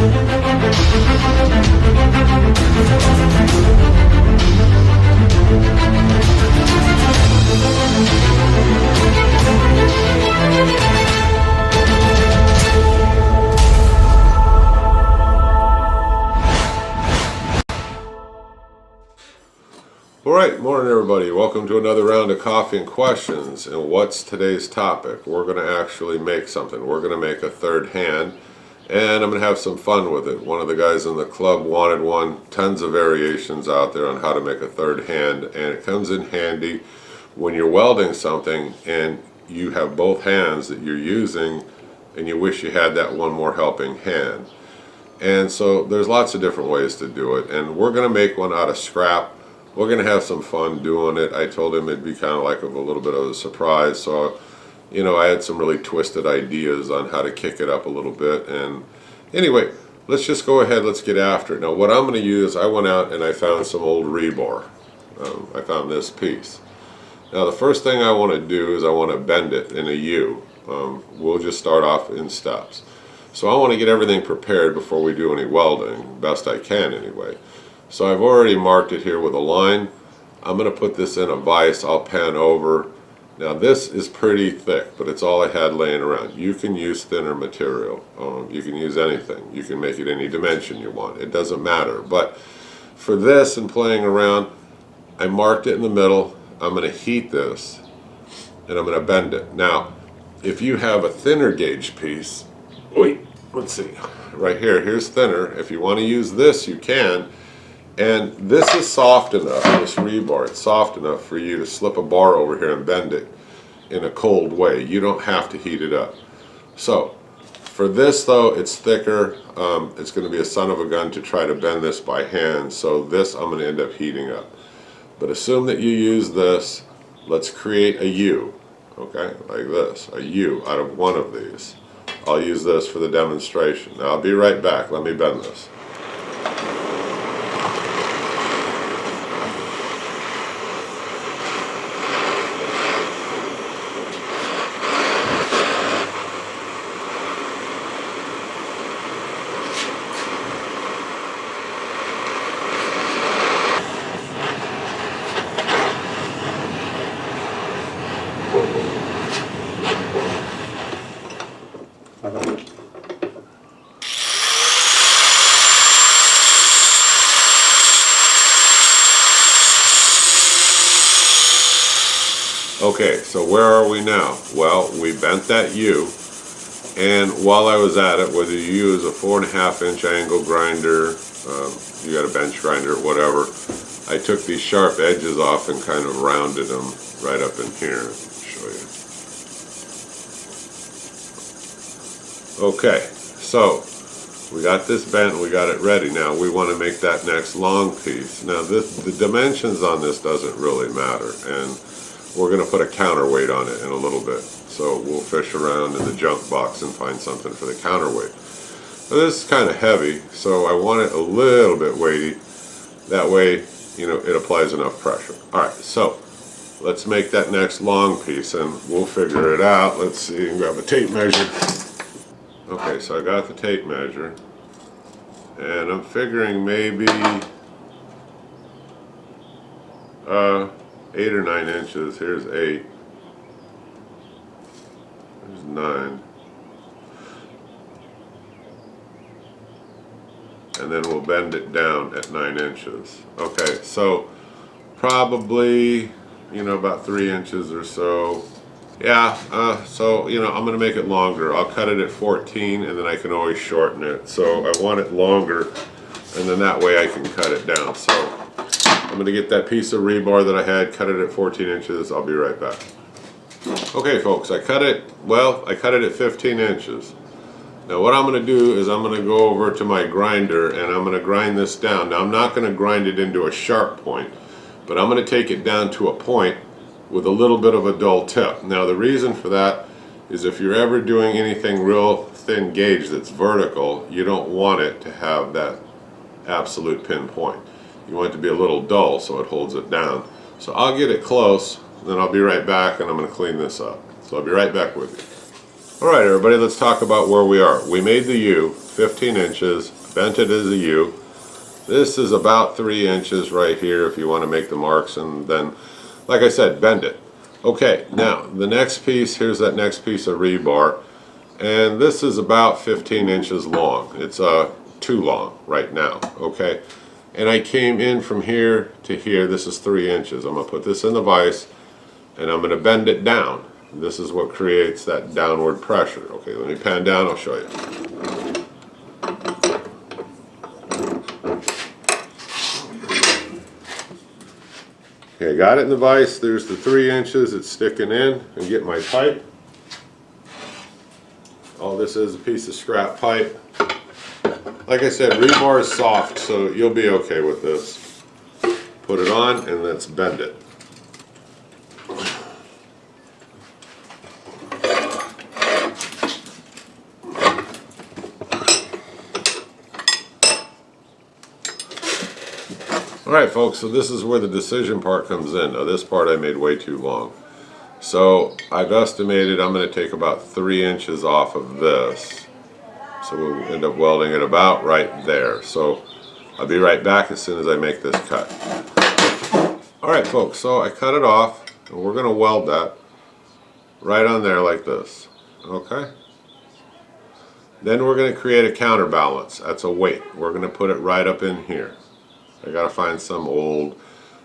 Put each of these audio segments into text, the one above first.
Alright, morning everybody. Welcome to another round of coffee and questions. And what's today's topic? We're going to actually make something. We're going to make a third hand, and I'm going to have some fun with it. One of the guys in the club wanted one. Tons of variations out there on how to make a third hand, and it comes in handy when you're welding something and you have both hands that you're using and you wish you had that one more helping hand. And so there's lots of different ways to do it, and we're going to make one out of scrap. We're going to have some fun doing it. I told him it'd be kind of like a little bit of a surprise, so I had some really twisted ideas on how to kick it up a little bit. And anyway, let's just go ahead, let's get after it. Now what I'm going to use, I went out and I found some old rebar. I found this piece. Now the first thing I want to do is I want to bend it in a U. We'll just start off in steps. So I want to get everything prepared before we do any welding, best I can anyway. So I've already marked it here with a line. I'm going to put this in a vise. I'll pan over. Now this is pretty thick, but it's all I had laying around. You can use thinner material. You can use anything. You can make it any dimension you want. It doesn't matter. But for this and playing around, I marked it in the middle. I'm going to heat this and I'm going to bend it. Now, if you have a thinner gauge piece, let's see, right here, here's thinner. If you want to use this, you can. And this is soft enough, this rebar, it's soft enough for you to slip a bar over here and bend it in a cold way. You don't have to heat it up. So, for this though, it's thicker. It's going to be a son of a gun to try to bend this by hand, so this I'm going to end up heating up. But assume that you use this. Let's create a U, okay, like this, a U out of one of these. I'll use this for the demonstration. Now I'll be right back. Let me bend this. Okay, so where are we now? Well, we bent that U, and while I was at it, whether you use a 4.5-inch angle grinder, you got a bench grinder, whatever, I took these sharp edges off and kind of rounded them right up in here. Let me show you. Okay, so we got this bent, we got it ready. Now we want to make that next long piece. Now the dimensions on this doesn't really matter, and we're going to put a counterweight on it in a little bit. So we'll fish around in the junk box and find something for the counterweight. Now this is kind of heavy, so I want it a little bit weighty. That way, it applies enough pressure. Alright, so let's make that next long piece and we'll figure it out. Let's see, grab a tape measure. Okay, so I got the tape measure. And I'm figuring maybe 8 or 9 inches. Here's 8. There's 9. And then we'll bend it down at 9 inches. Okay, so probably, about 3 inches or so. Yeah, so, I'm going to make it longer. I'll cut it at 14 and then I can always shorten it. So I want it longer, and then that way I can cut it down. So I'm going to get that piece of rebar that I had, cut it at 14 inches. I'll be right back. Okay folks, I cut it at 15 inches. Now what I'm going to do is I'm going to go over to my grinder and I'm going to grind this down. Now I'm not going to grind it into a sharp point, but I'm going to take it down to a point with a little bit of a dull tip. Now the reason for that is if you're ever doing anything real thin gauge that's vertical, you don't want it to have that absolute pinpoint. You want it to be a little dull so it holds it down. So I'll get it close, then I'll be right back and I'm going to clean this up. So I'll be right back with you. Alright everybody, let's talk about where we are. We made the U 15 inches. bent it as a U. This is about 3 inches right here if you want to make the marks, and then, like I said, bend it. Okay, now the next piece, here's that next piece of rebar, and this is about 15 inches long. It's too long right now, okay? And I came in from here to here. This is 3 inches. I'm going to put this in the vise, and I'm going to bend it down. This is what creates that downward pressure. Okay, let me pan down, I'll show you. Okay, got it in the vise. There's the 3 inches. It's sticking in. And get my pipe. All this is a piece of scrap pipe. Like I said, rebar is soft, so you'll be okay with this. Put it on and let's bend it. Alright folks, so this is where the decision part comes in. Now this part I made way too long. So I've estimated I'm going to take about 3 inches off of this. So we'll end up welding it about right there. So I'll be right back as soon as I make this cut. Alright folks, so I cut it off and we're going to weld that right on there like this. Okay? Then we're going to create a counterbalance. That's a weight. We're going to put it right up in here. I gotta find some old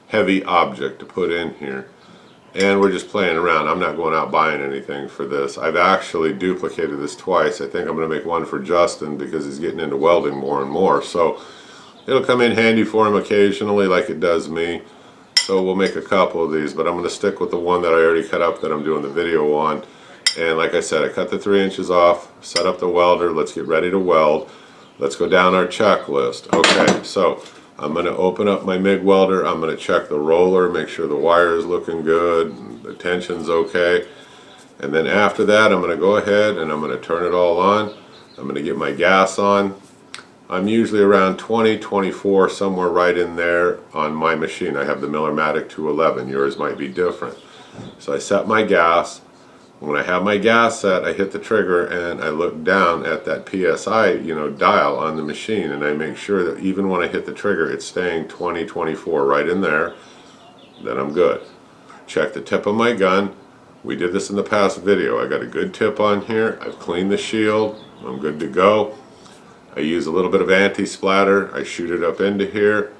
heavy object to put in here, and we're just playing around. I'm not going out buying anything for this. I've actually duplicated this twice. I think I'm going to make one for Justin because he's getting into welding more and more, so it'll come in handy for him occasionally like it does me. So we'll make a couple of these, but I'm going to stick with the one that I already cut up that I'm doing the video on. And like I said, I cut the 3 inches off, set up the welder. Let's get ready to weld. Let's go down our checklist. Okay, so I'm going to open up my MIG welder. I'm going to check the roller, make sure the wire is looking good, the tension's okay. And then after that, I'm going to go ahead and I'm going to turn it all on. I'm going to get my gas on. I'm usually around 20, 24, somewhere right in there on my machine. I have the Miller-Matic 211. Yours might be different. So I set my gas. When I have my gas set, I hit the trigger and I look down at that PSI, dial on the machine, and I make sure that even when I hit the trigger, it's staying 20, 24 right in there. Then I'm good. Check the tip of my gun. We did this in the past video. I got a good tip on here. I've cleaned the shield. I'm good to go. I use a little bit of anti-splatter. I shoot it up into here.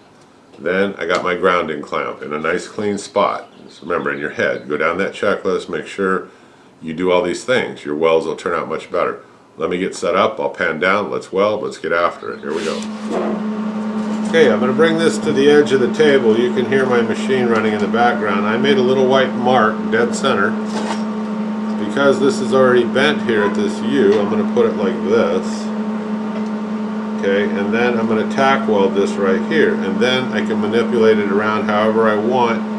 Then I got my grounding clamp in a nice clean spot. Just remember, in your head, go down that checklist, make sure you do all these things. Your welds will turn out much better. Let me get set up. I'll pan down. Let's weld. Let's get after it. Here we go. Okay, I'm going to bring this to the edge of the table. You can hear my machine running in the background. I made a little white mark dead center. Because this is already bent here at this U, I'm going to put it like this. Okay, and then I'm going to tack weld this right here. And then I can manipulate it around however I want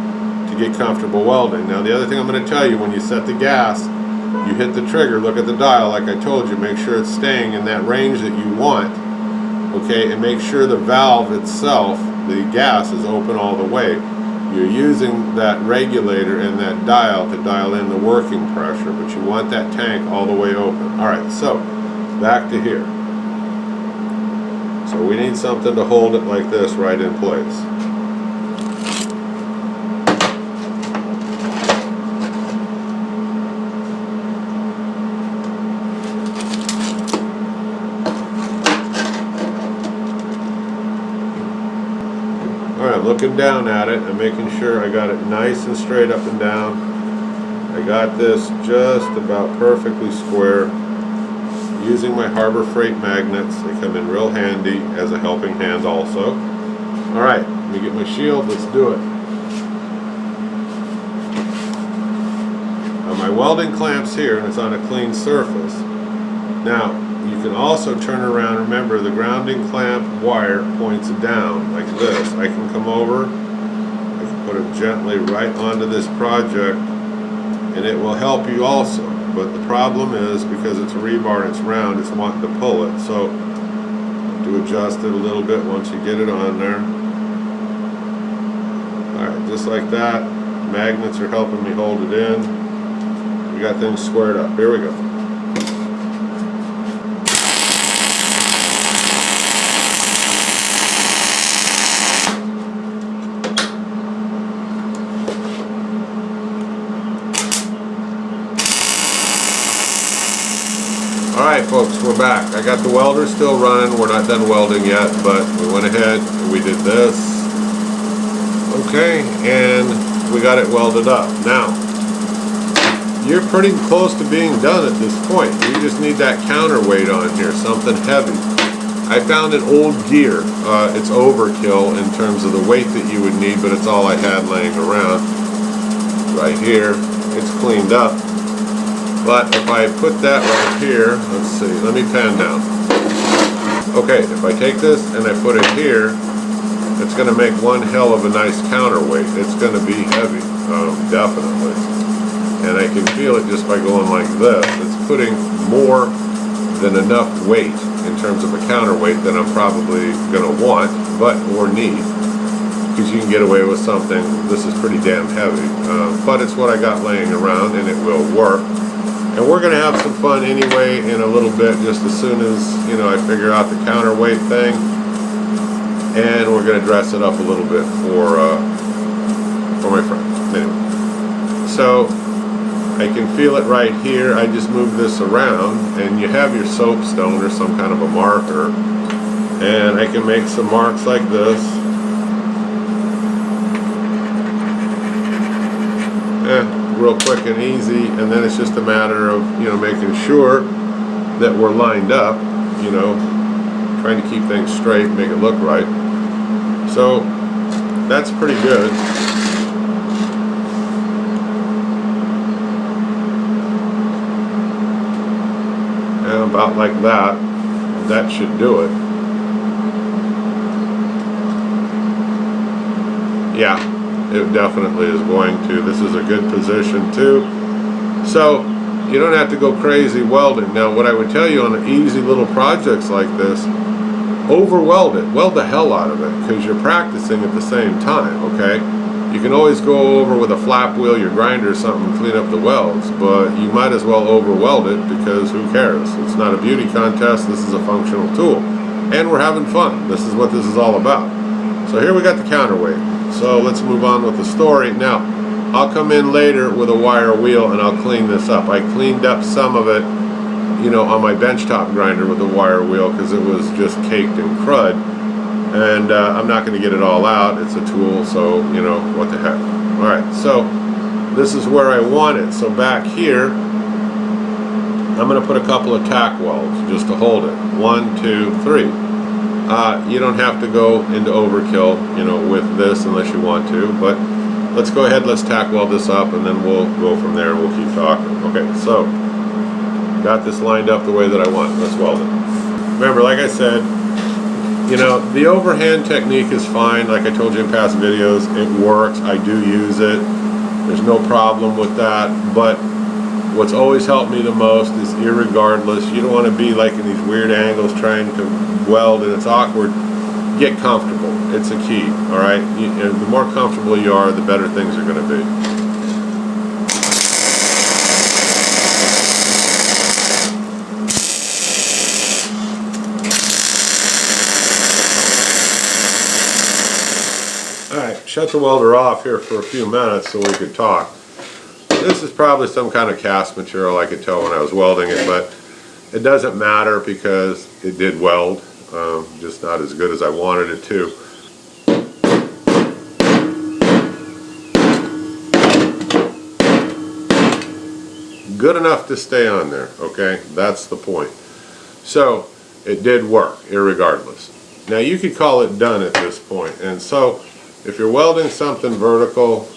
to get comfortable welding. Now the other thing I'm going to tell you, when you set the gas, you hit the trigger, look at the dial like I told you, make sure it's staying in that range that you want, okay, and make sure the valve itself, the gas, is open all the way. You're using that regulator and that dial to dial in the working pressure, but you want that tank all the way open. Alright, so back to here. So we need something to hold it like this right in place. I'm looking down at it. I'm making sure I got it nice and straight up and down. I got this just about perfectly square. Using my Harbor Freight magnets. They come in real handy as a helping hand also. Alright, let me get my shield. Let's do it. My welding clamp's here and it's on a clean surface. Now, you can also turn around. Remember, the grounding clamp wire points down like this. I can come over, I can put it gently right onto this project, and it will help you also. But the problem is, because it's rebar and it's round, it's wanting to pull it. So, to adjust it a little bit once you get it on there. Alright, just like that. Magnets are helping me hold it in. We got things squared up. Here we go. Alright folks, we're back. I got the welder still running. We're not done welding yet, but we went ahead and we did this. Okay, and we got it welded up. Now, you're pretty close to being done at this point. You just need that counterweight on here, something heavy. I found an old gear. It's overkill in terms of the weight that you would need, but it's all I had laying around. Right here, it's cleaned up. But if I put that right here, let's see, let me pan down. Okay, if I take this and I put it here, it's going to make one hell of a nice counterweight. It's going to be heavy, definitely. And I can feel it just by going like this. It's putting more than enough weight in terms of a counterweight that I'm probably going to want, or need. Because you can get away with something, this is pretty damn heavy. But it's what I got laying around and it will work. And we're going to have some fun anyway in a little bit, just as soon as, I figure out the counterweight thing. And we're going to dress it up a little bit for my friend. Anyway. So, I can feel it right here. I just move this around, and you have your soapstone or some kind of a marker. And I can make some marks like this. Real quick and easy, and then it's just a matter of making sure that we're lined up, trying to keep things straight, make it look right. So that's pretty good. And about like that should do it. Yeah. It definitely is going to. This is a good position too. So you don't have to go crazy welding. Now what I would tell you on easy little projects like this, over-weld it. Weld the hell out of it because you're practicing at the same time, okay? You can always go over with a flap wheel, your grinder or something, and clean up the welds, but you might as well over-weld it because who cares? It's not a beauty contest. This is a functional tool. And we're having fun. This is what this is all about. So here we got the counterweight. So let's move on with the story. Now, I'll come in later with a wire wheel and I'll clean this up. I cleaned up some of it, on my benchtop grinder with the wire wheel because it was just caked in crud. And I'm not going to get it all out. It's a tool, so, what the heck. Alright, so this is where I want it. So back here, I'm going to put a couple of tack welds just to hold it. 1, 2, 3. You don't have to go into overkill, with this unless you want to, but let's go ahead, let's tack weld this up, and then we'll go from there and we'll keep talking. Okay, so, got this lined up the way that I want. Let's weld it. Remember, like I said, the overhand technique is fine. Like I told you in past videos, it works. I do use it. There's no problem with that, but what's always helped me the most is irregardless. You don't want to be like in these weird angles trying to weld and it's awkward. Get comfortable. It's a key, alright? The more comfortable you are, the better things are going to be. Alright, shut the welder off here for a few minutes so we could talk. This is probably some kind of cast material, I could tell when I was welding it, but it doesn't matter because it did weld, just not as good as I wanted it to. Good enough to stay on there, okay? That's the point. So, it did work, irregardless. Now you could call it done at this point, and so if you're welding something vertical,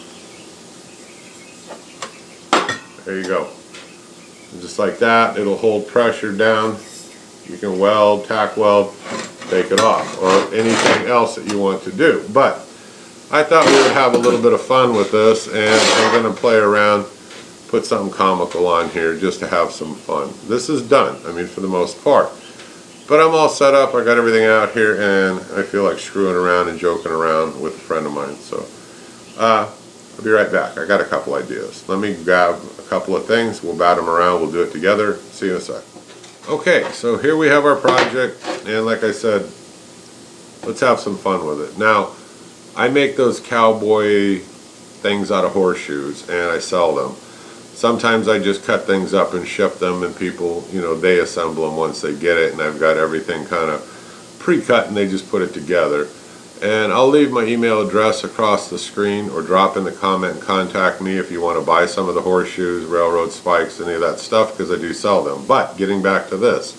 there you go. And just like that, it'll hold pressure down. You can weld, tack weld, take it off, or anything else that you want to do. But I thought we would have a little bit of fun with this, and I'm going to play around, put something comical on here just to have some fun. This is done, I mean, for the most part. But I'm all set up, I got everything out here, and I feel like screwing around and joking around with a friend of mine. So, I'll be right back. I got a couple ideas. Let me grab a couple of things, we'll bat them around, we'll do it together. See you in a sec. Okay, so here we have our project, and like I said, let's have some fun with it. Now, I make those cowboy things out of horseshoes, and I sell them. Sometimes I just cut things up and ship them, and people, they assemble them once they get it, and I've got everything kind of pre-cut and they just put it together. And I'll leave my email address across the screen, or drop in the comment and contact me if you want to buy some of the horseshoes, railroad spikes, any of that stuff, because I do sell them. But getting back to this,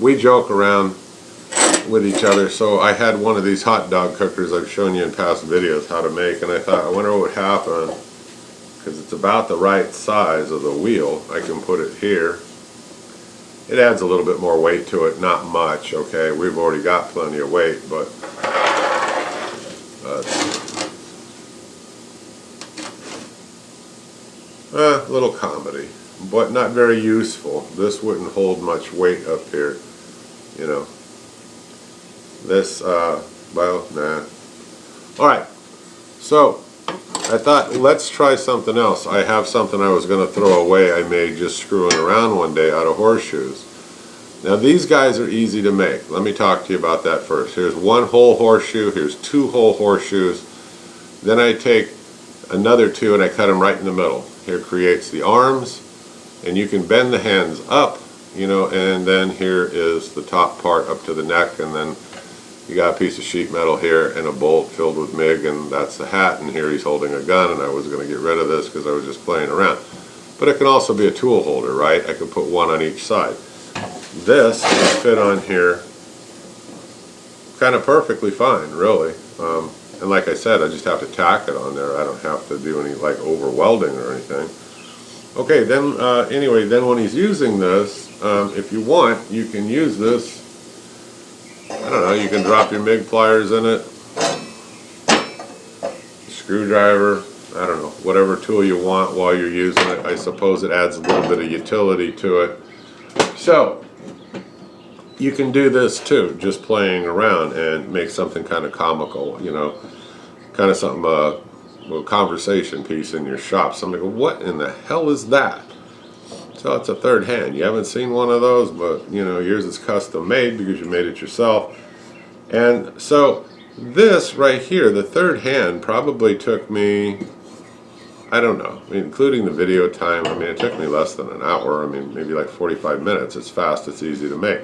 we joke around with each other. So I had one of these hot dog cookers I've shown you in past videos how to make, and I thought, I wonder what would happen, because it's about the right size of the wheel. I can put it here. It adds a little bit more weight to it, not much, okay? We've already got plenty of weight, but a little comedy, but not very useful. This wouldn't hold much weight up here, This, well, nah. Alright, so I thought, let's try something else. I have something I was going to throw away I made just screwing around one day out of horseshoes. Now these guys are easy to make. Let me talk to you about that first. Here's one whole horseshoe, here's two whole horseshoes. Then I take another two and I cut them right in the middle. Here creates the arms, and you can bend the hands up, and then here is the top part up to the neck, and then you got a piece of sheet metal here and a bolt filled with MIG, and that's the hat, and here he's holding a gun, and I was going to get rid of this because I was just playing around. But it can also be a tool holder, right? I could put one on each side. This can fit on here kind of perfectly fine, really. And like I said, I just have to tack it on there. I don't have to do any like over welding or anything. Okay, then anyway, then when he's using this, if you want, you can use this. I don't know, you can drop your MIG pliers in it, screwdriver, I don't know, whatever tool you want while you're using it. I suppose it adds a little bit of utility to it. So you can do this too, just playing around, and make something kind of comical, kind of something, a conversation piece in your shop. Somebody go, what in the hell is that? So it's a third hand. You haven't seen one of those, but yours is custom made because you made it yourself. And so this right here, the third hand, probably took me, I don't know, including the video time, it took me less than an hour. Maybe like 45 minutes. It's fast, it's easy to make.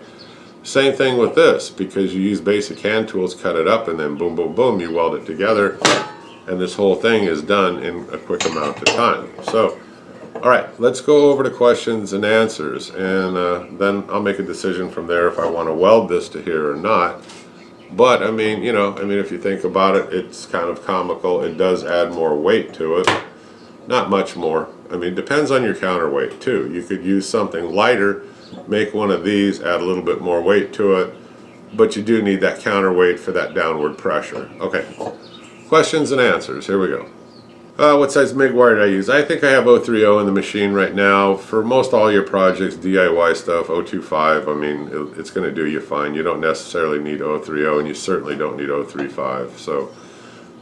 Same thing with this, because you use basic hand tools, cut it up, and then boom, boom, boom, you weld it together, and this whole thing is done in a quick amount of time. So, alright, let's go over to questions and answers, and then I'll make a decision from there if I want to weld this to here or not. But, if you think about it, it's kind of comical. It does add more weight to it. Not much more. Depends on your counterweight, too. You could use something lighter, make one of these, add a little bit more weight to it, but you do need that counterweight for that downward pressure. Okay, questions and answers, here we go. What size MIG wire did I use? I think I have 030 in the machine right now. For most all your projects, DIY stuff, 025, it's going to do you fine. You don't necessarily need 030, and you certainly don't need 035. So,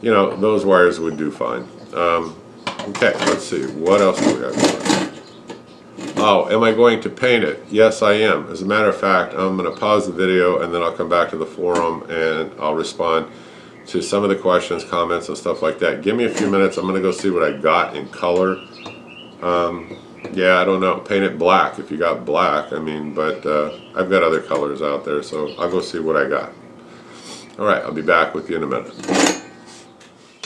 those wires would do fine. Okay, let's see, what else do we have? Oh, am I going to paint it? Yes, I am. As a matter of fact, I'm going to pause the video and then I'll come back to the forum and I'll respond to some of the questions, comments, and stuff like that. Give me a few minutes. I'm going to go see what I got in color. Yeah, I don't know. Paint it black if you got black. But I've got other colors out there, so I'll go see what I got. Alright, I'll be back with you in a minute.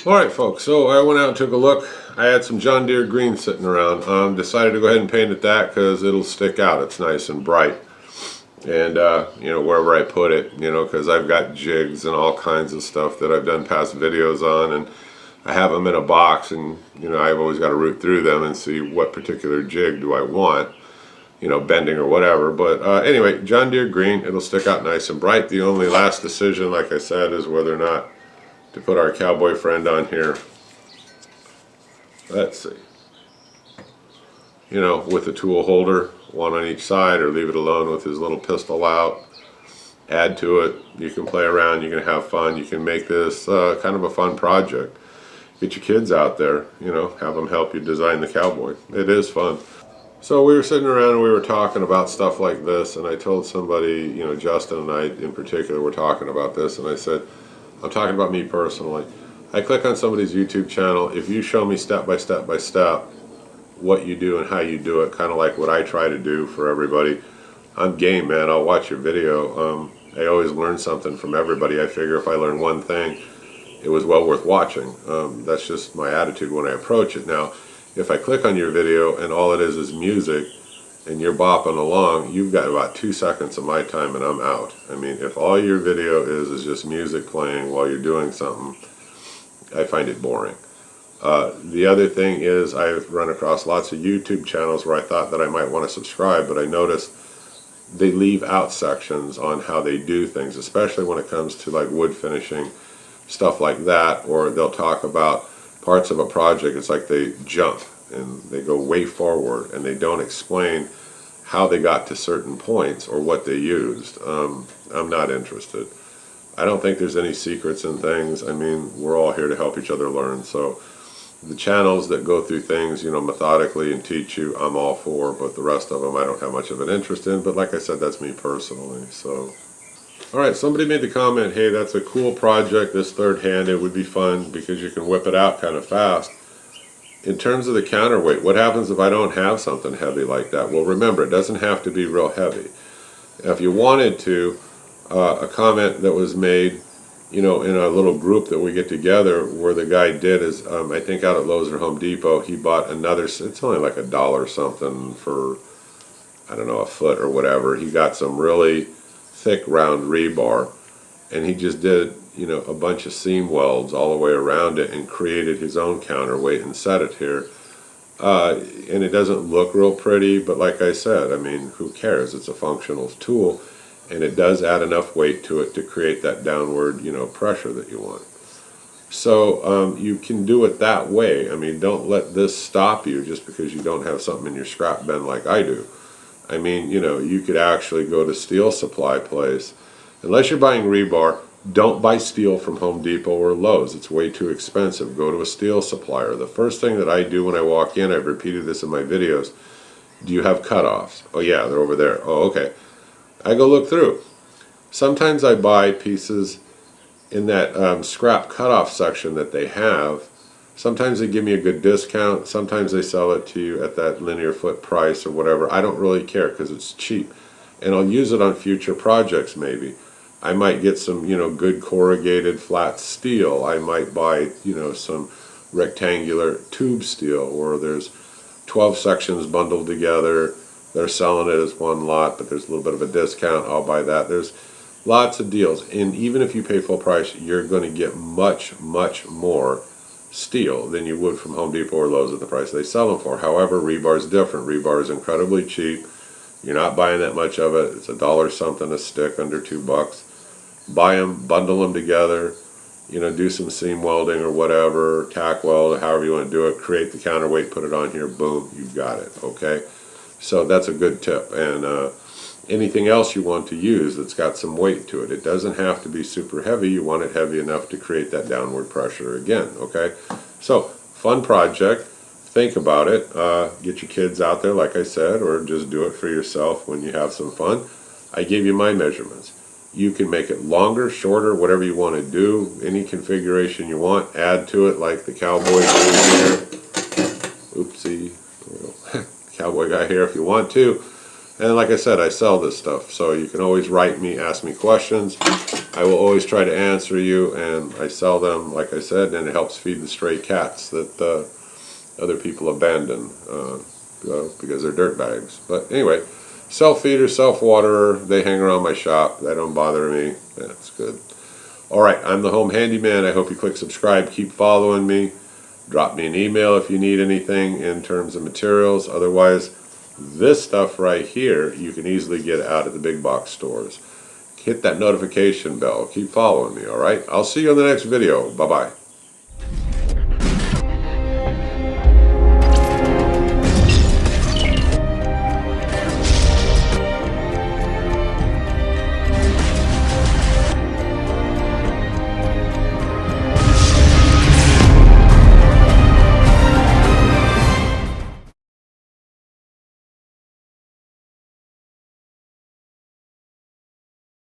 Alright folks, so I went out and took a look. I had some John Deere green sitting around. Decided to go ahead and paint it that because it'll stick out. It's nice and bright. And, wherever I put it, because I've got jigs and all kinds of stuff that I've done past videos on, and I have them in a box, and, I've always got to root through them and see what particular jig do I want, bending or whatever. But anyway, John Deere green, it'll stick out nice and bright. The only last decision, like I said, is whether or not to put our cowboy friend on here. Let's see. With a tool holder, one on each side, or leave it alone with his little pistol out. Add to it. You can play around. You can have fun. You can make this kind of a fun project. Get your kids out there, have them help you design the cowboy. It is fun. So we were sitting around and we were talking about stuff like this, and I told somebody, Justin and I in particular were talking about this, and I said, I'm talking about me personally. I click on somebody's YouTube channel. If you show me step by step by step what you do and how you do it, kind of like what I try to do for everybody. I'm game, man. I'll watch your video. I always learn something from everybody. I figure if I learn one thing, it was well worth watching. That's just my attitude when I approach it. Now, if I click on your video and all it is music, and you're bopping along, you've got about 2 seconds of my time and I'm out. I mean, if all your video is just music playing while you're doing something, I find it boring. The other thing is I've run across lots of YouTube channels where I thought that I might want to subscribe, but I noticed they leave out sections on how they do things, especially when it comes to like wood finishing, stuff like that, or they'll talk about parts of a project. It's like they jump and they go way forward and they don't explain how they got to certain points or what they used. I'm not interested. I don't think there's any secrets in things. I mean, we're all here to help each other learn. So the channels that go through things, methodically and teach you, I'm all for, but the rest of them I don't have much of an interest in. But like I said, that's me personally. So, all right, somebody made the comment, hey, that's a cool project, this third hand, it would be fun because you can whip it out kind of fast. In terms of the counterweight, what happens if I don't have something heavy like that? Well, remember, it doesn't have to be real heavy. If you wanted to, a comment that was made, in a little group that we get together, where the guy did is, I think out at Lowe's or Home Depot, he bought another, it's only like $1 something for, I don't know, a foot or whatever. He got some really thick round rebar, and he just did a bunch of seam welds all the way around it and created his own counterweight and set it here. And it doesn't look real pretty, but like I said, I mean, who cares? It's a functional tool, and it does add enough weight to it to create that downward, pressure that you want. So you can do it that way. I mean, don't let this stop you just because you don't have something in your scrap bin like I do. I mean, you could actually go to steel supply place. Unless you're buying rebar, don't buy steel from Home Depot or Lowe's. It's way too expensive. Go to a steel supplier. The first thing that I do when I walk in, I've repeated this in my videos, do you have cutoffs? Oh yeah, they're over there. Oh, okay. I go look through. Sometimes I buy pieces in that scrap cutoff section that they have. Sometimes they give me a good discount. Sometimes they sell it to you at that linear foot price or whatever. I don't really care because it's cheap. And I'll use it on future projects maybe. I might get some, good corrugated flat steel. I might buy, some rectangular tube steel where there's 12 sections bundled together. They're selling it as one lot, but there's a little bit of a discount. I'll buy that. There's lots of deals. And even if you pay full price, you're going to get much, much more steel than you would from Home Depot or Lowe's at the price they sell them for. However, rebar is different. Rebar is incredibly cheap. You're not buying that much of it. It's $1 something a stick, under $2. Buy them, bundle them together, do some seam welding or whatever, tack weld, however you want to do it, create the counterweight, put it on here, boom, you've got it, okay? So that's a good tip. And anything else you want to use that's got some weight to it, it doesn't have to be super heavy. You want it heavy enough to create that downward pressure again, okay? So, fun project. Think about it. Get your kids out there, like I said, or just do it for yourself when you have some fun. I gave you my measurements. You can make it longer, shorter, whatever you want to do, any configuration you want. Add to it like the cowboy guy here. Oopsie. Cowboy guy here if you want to. And like I said, I sell this stuff, so you can always write me, ask me questions. I will always try to answer you, and I sell them, like I said, and it helps feed the stray cats that other people abandon because they're dirt bags. But anyway, self-feeder, self-waterer, they hang around my shop. They don't bother me. That's good. All right, I'm the Home Handyman. I hope you click subscribe. Keep following me. Drop me an email if you need anything in terms of materials. Otherwise, this stuff right here, you can easily get out at the big box stores. Hit that notification bell. Keep following me, all right? I'll see you in the next video. Bye-bye.